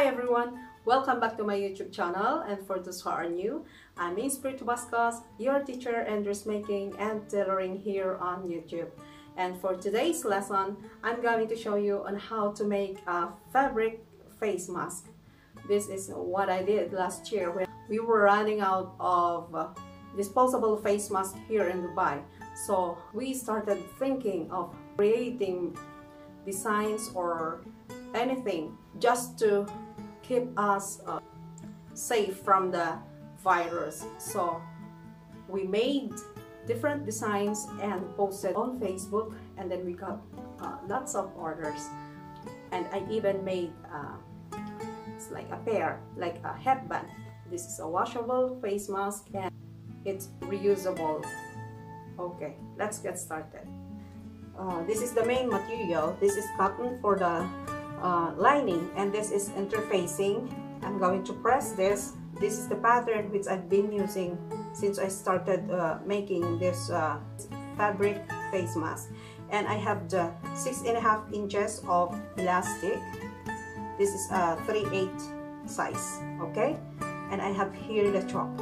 Hi everyone, welcome back to my YouTube channel, and for those who are new, I'm Espiritu Bascos, your teacher in dressmaking and tailoring here on YouTube. And for today's lesson, I'm going to show you on how to make a fabric face mask. This is what I did last year when we were running out of disposable face mask here in Dubai. So we started thinking of creating designs or anything just to keep us safe from the virus. So we made different designs and posted on Facebook, and then we got lots of orders. And I even made it's like a pair, like a headband. This is a washable face mask and it's reusable. Okay, let's get started. This is the main material. This is cotton for the lining, and this is interfacing. I'm going to press this. This is the pattern which I've been using since I started making this fabric face mask. And I have the 6.5 inches of elastic. This is a 3/8 size, okay? And I have here the chalk.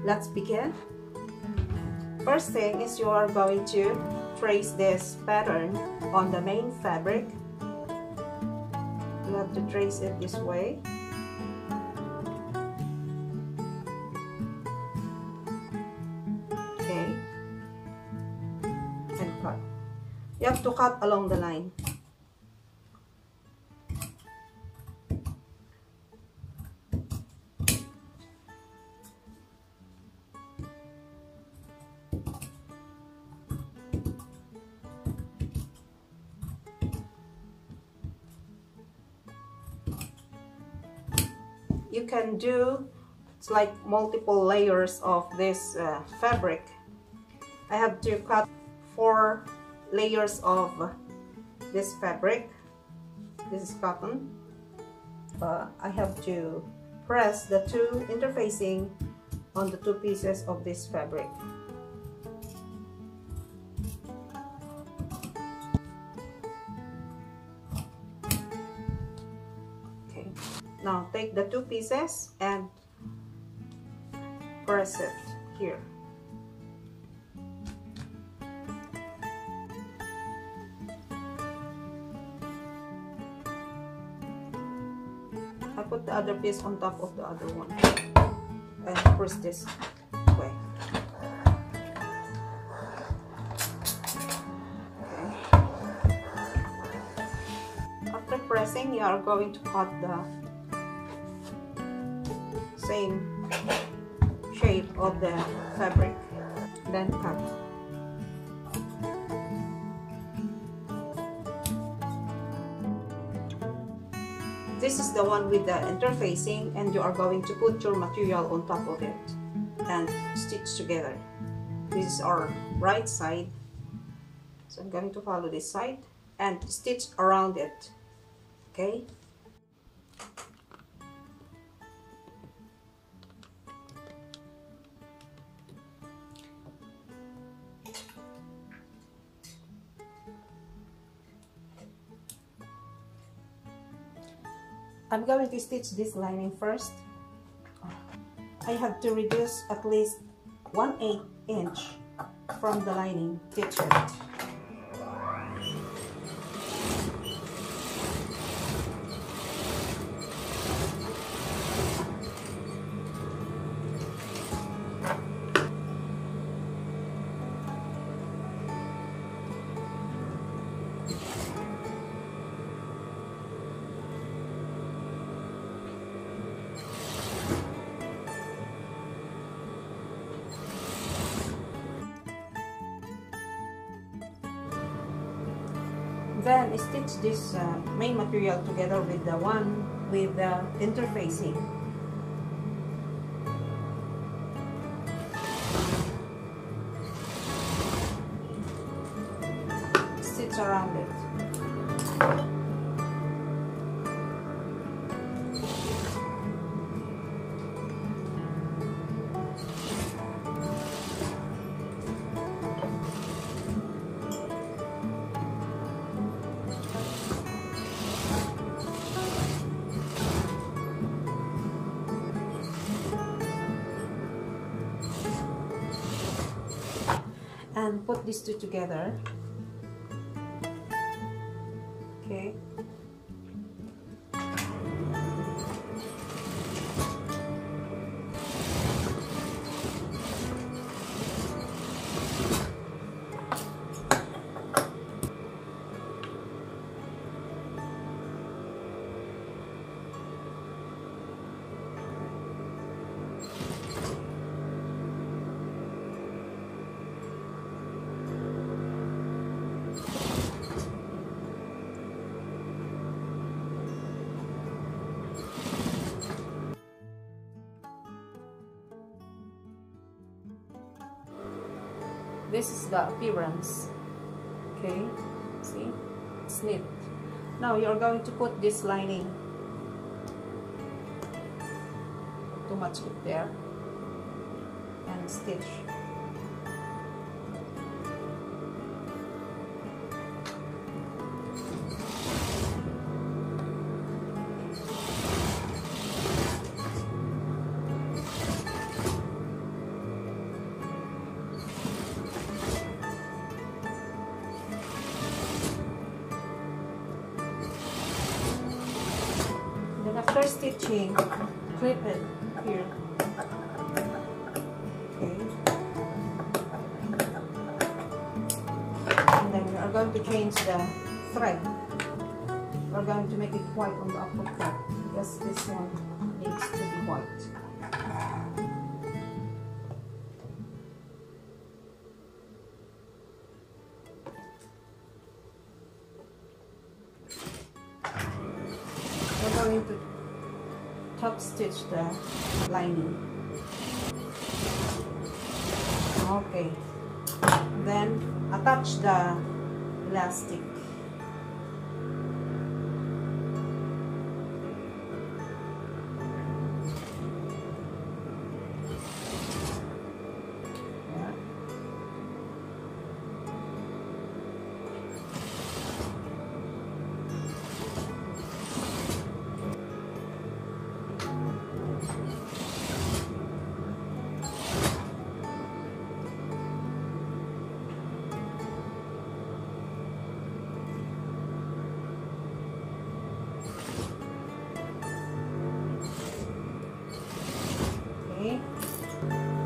Let's begin. First thing is you are going to trace this pattern on the main fabric. You have to trace it this way. Okay. And cut. You have to cut along the line. You can do, it's like multiple layers of this fabric. I have to cut 4 layers of this fabric. This is cotton. I have to press the 2 interfacing on the 2 pieces of this fabric. Now take the 2 pieces and press it here. I put the other piece on top of the other one and press this way. Okay. After pressing, you are going to cut the same shape of the fabric, then cut. This is the one with the interfacing, and you are going to put your material on top of it and stitch together. This is our right side, so I'm going to follow this side and stitch around it. Okay. I'm going to stitch this lining first. I have to reduce at least 1/8 inch from the lining. Stitch it. Then stitch this main material together with the one with the interfacing. Stitch around it. and put these two together. Okay. This is the appearance. Okay, see, it's neat. Now you're going to put this lining. Too much up there, and stitch. After stitching, clip it here. Okay. And then we are going to change the thread. We're going to make it white on the upper part because this one needs to be white. We're going to top stitch the lining. Okay, then attach the elastic.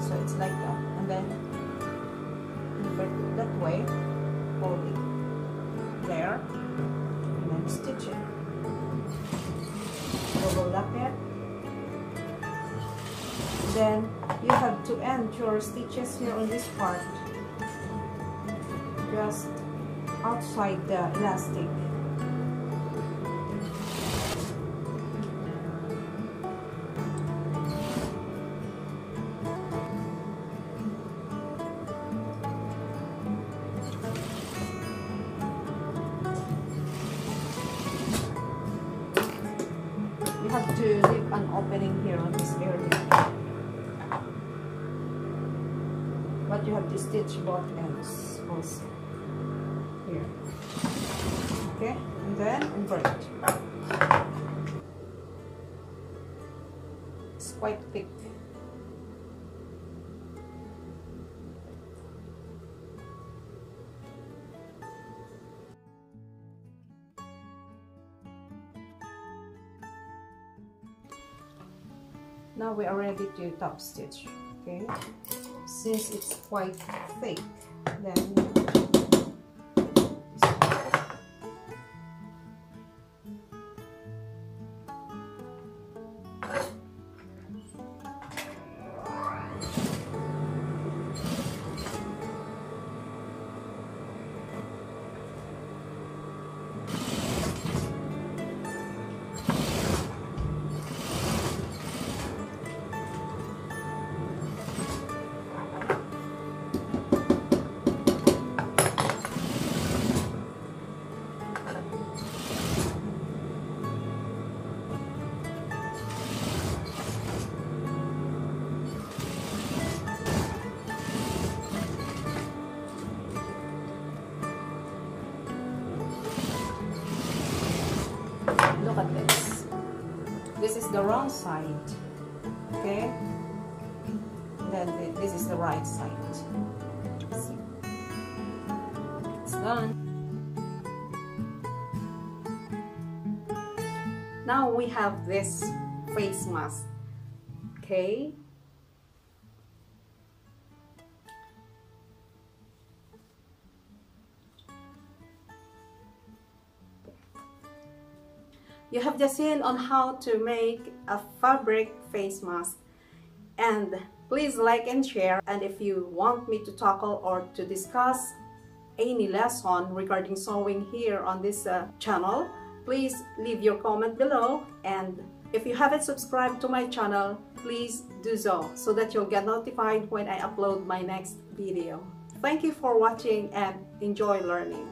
So it's like that, and then invert it that way, hold it there, and then stitch it. Overlap it. Then you have to end your stitches here on this part, just outside the elastic. Have to leave an opening here on this area, but you have to stitch both ends also here. Okay, and then invert. It's quite thick. Now we are ready to top stitch. Okay, since it's quite thick, then look at this. This is the wrong side, okay? Then this is the right side. See? done. Now we have this face mask. Okay. You have just seen on how to make a fabric face mask. And please like and share. And if you want me to tackle or to discuss any lesson regarding sewing here on this channel, please leave your comment below. And if you haven't subscribed to my channel, please do so that you'll get notified when I upload my next video. Thank you for watching and enjoy learning.